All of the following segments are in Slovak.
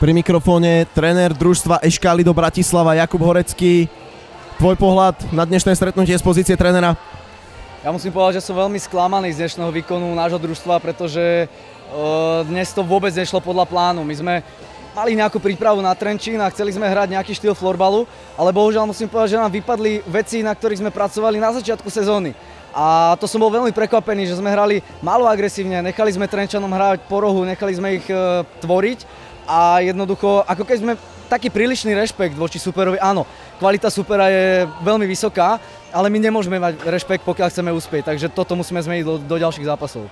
Pri mikrofóne tréner družstva SK Lido Bratislava Jakub Horecký. Tvoj pohľad na dnešné stretnutie z pozície trénera? Ja musím povedať, že som veľmi sklamaný z dnešného výkonu nášho družstva, pretože dnes to vôbec nešlo podľa plánu. My sme mali nejakú prípravu na Trenčín a chceli sme hrať nejaký štýl florbalu, ale bohužiaľ musím povedať, že nám vypadli veci, na ktorých sme pracovali na začiatku sezóny. A to som bol veľmi prekvapený, že sme hrali málo agresívne, nechali sme Trenčanom hrať po rohu, nechali sme ich tvoriť a jednoducho, ako keď sme taký prílišný rešpekt voči superovi. Áno, kvalita supera je veľmi vysoká, ale my nemôžeme mať rešpekt, pokiaľ chceme uspieť, takže toto musíme zmeniť do ďalších zápasov.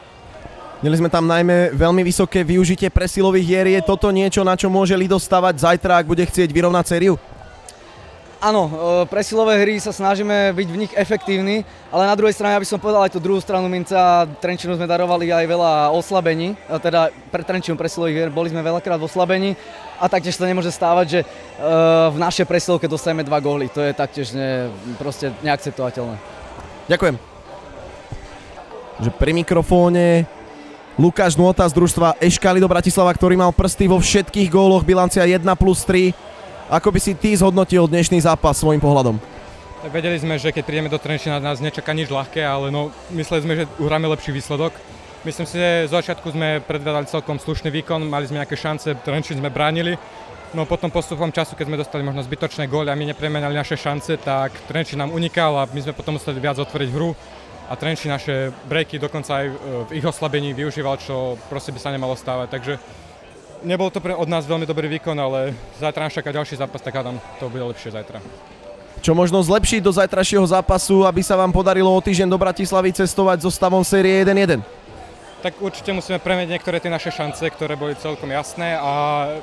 Mieli sme tam najmä veľmi vysoké využitie presilových hier. Je toto niečo, na čo môže Lido stavať zajtra, ak bude chcieť vyrovnať sériu? Áno, presilové hry sa snažíme byť v nich efektívni, ale na druhej strane, aby som povedal aj tú druhú stranu minca, Trenčínu sme darovali aj veľa oslabení, teda pre Trenčínu presilových hier boli sme veľakrát v oslabení a taktiež sa nemôže stávať, že v našej presilovke dostaneme 2 góly. To je taktiež proste neakceptovateľné. Ďakujem. Že pri mikrofóne Lukáš Nôta z družstva SK Lido Bratislava, ktorý mal prsty vo všetkých góloch, bilancia 1+3. Ako by si ty zhodnotil dnešný zápas svojím pohľadom? Tak vedeli sme, že keď prídeme do Trenčína, nás nečaká nič ľahké, ale mysleli sme, že uhráme lepší výsledok. Myslím si, že z začiatku sme predvedali celkom slušný výkon, mali sme nejaké šance, Trenčín sme bránili. No potom postupom času, keď sme dostali možno zbytočné góly a my nepremenali naše šance, tak Trenčín nám unikal a my sme potom museli viac otvoriť hru. A Trenčín naše breaky dokonca aj v ich oslabení využíval, čo proste by sa nemalo stávať. Takže nebol to od nás veľmi dobrý výkon, ale zajtra nás čaká ďalší zápas, tak hádam, to bude lepšie zajtra. Čo možno zlepšiť do zajtrajšieho zápasu, aby sa vám podarilo o týždeň do Bratislavy cestovať so stavom série 1-1? Tak určite musíme premeniť niektoré tie naše šance, ktoré boli celkom jasné a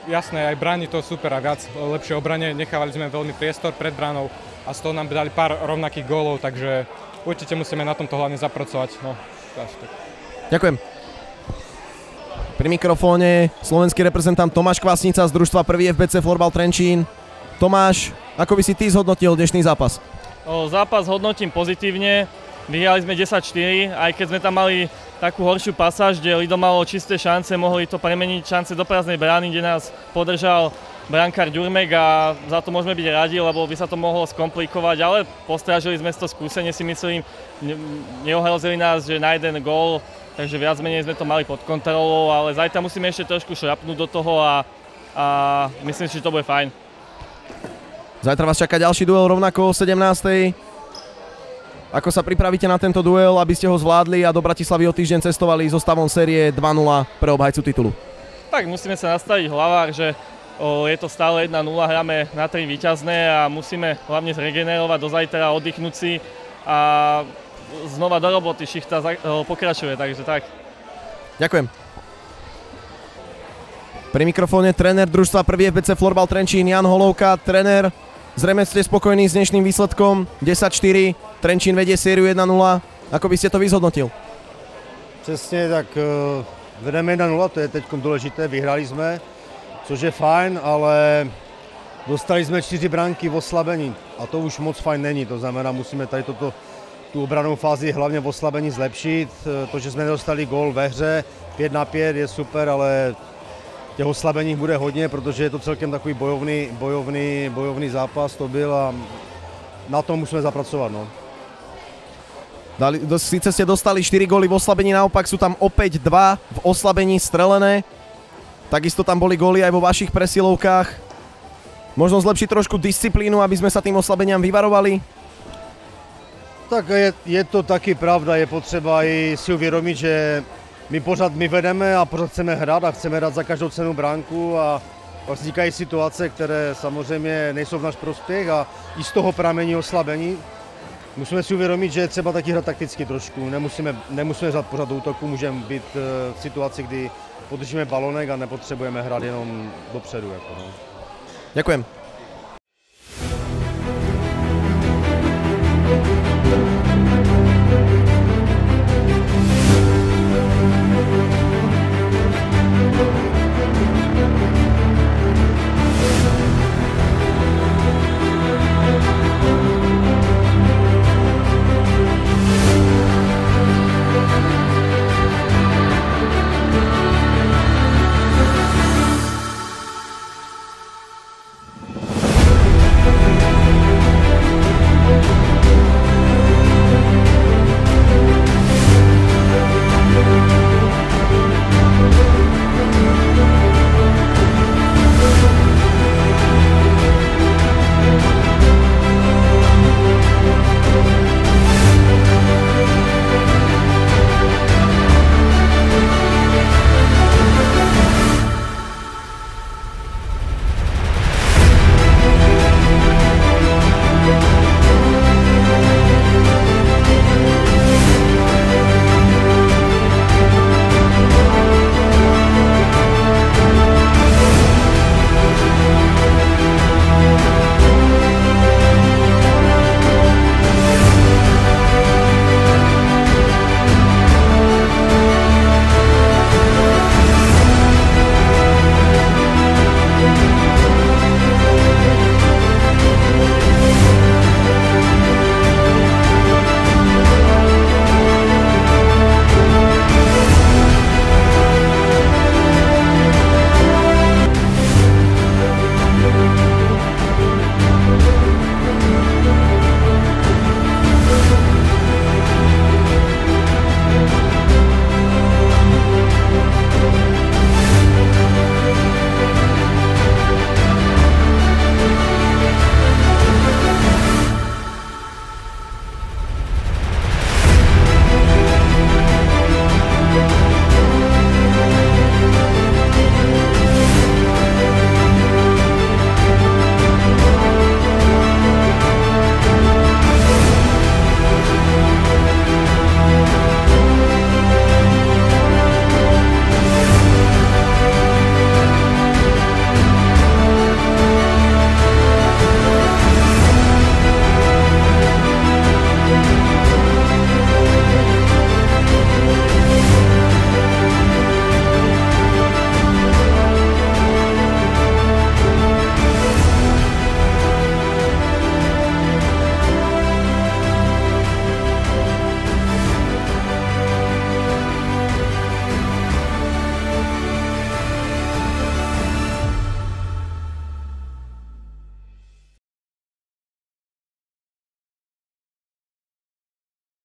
jasné, aj bráni to super a viac lepšie obrane. Nechávali sme veľmi priestor pred bránou a z toho nám dali pár rovnakých gólov, takže určite musíme na tomto hlavne zapracovať. Ďakujem. Pri mikrofóne slovenský reprezentant Tomáš Kvasnica z družstva 1. FBC Florbal Trenčín. Tomáš, ako by si ty zhodnotil dnešný zápas? Zápas hodnotím pozitívne. Vyhrali sme 10-4, aj keď sme tam mali takú horšiu pasáž, kde Lido malo čisté šance, mohli to premeniť šance do prázdnej brány, kde nás podržal brankár Ďurmek a za to môžeme byť radi, lebo by sa to mohlo skomplikovať, ale postrážili sme to skúsene, si myslím, neohrozili nás, že na jeden gól, takže viac menej sme to mali pod kontrolou, ale zajtra musíme ešte trošku šrapnúť do toho a myslím si, že to bude fajn. Zajtra vás čaká ďalší duel rovnako o 17:00. Ako sa pripravíte na tento duel, aby ste ho zvládli a do Bratislavy o týždeň cestovali so stavom série 2-0 pre obhajcu titulu? Tak musíme sa nastaviť v hlavách, že je to stále 1-0, hráme na 3 víťazné a musíme hlavne zregenerovať do zajtra, oddychnúť si a znova do roboty, šichta pokračuje, takže tak. Ďakujem. Pri mikrofóne tréner družstva 1. FBC Florbal Trenčín Jan Holovka. Tréner, zrejme ste spokojní s dnešným výsledkom 10-4, Trenčín vedie sériu 1-0. Ako by ste to vyzhodnotil? Přesně, tak vedeme 1-0, to je teď důležité, vyhrali jsme, což je fajn, ale dostali jsme 4 branky v oslabení a to už moc fajn není, to znamená, musíme tady tu obranou fázi hlavně v oslabení zlepšit. To, že jsme nedostali gól ve hře, 5-5 je super, ale těch oslabení bude hodně, protože je to celkem takový bojovný zápas to byl a na tom musíme zapracovat. No. Sice ste dostali 4 góly v oslabení, naopak sú tam opäť 2 v oslabení strelené. Takisto tam boli góly aj vo vašich presilovkách. Možno zlepšiť trošku disciplínu, aby sme sa tým oslabeniam vyvarovali? Tak je to taky pravda, je potřeba i si uvědomit, že my vedeme a pořád chceme hrát a chceme hrát za každou cenu bránku a pak vznikají situace, které samozřejmě nejsou v náš prospěch a i z toho pramení oslabení. Musíme si uvědomit, že je třeba taky hrát takticky trošku, nemusíme hrát pořád do útoku, můžeme být v situaci, kdy podržíme balonek a nepotřebujeme hrát jenom dopředu. Ďakujem.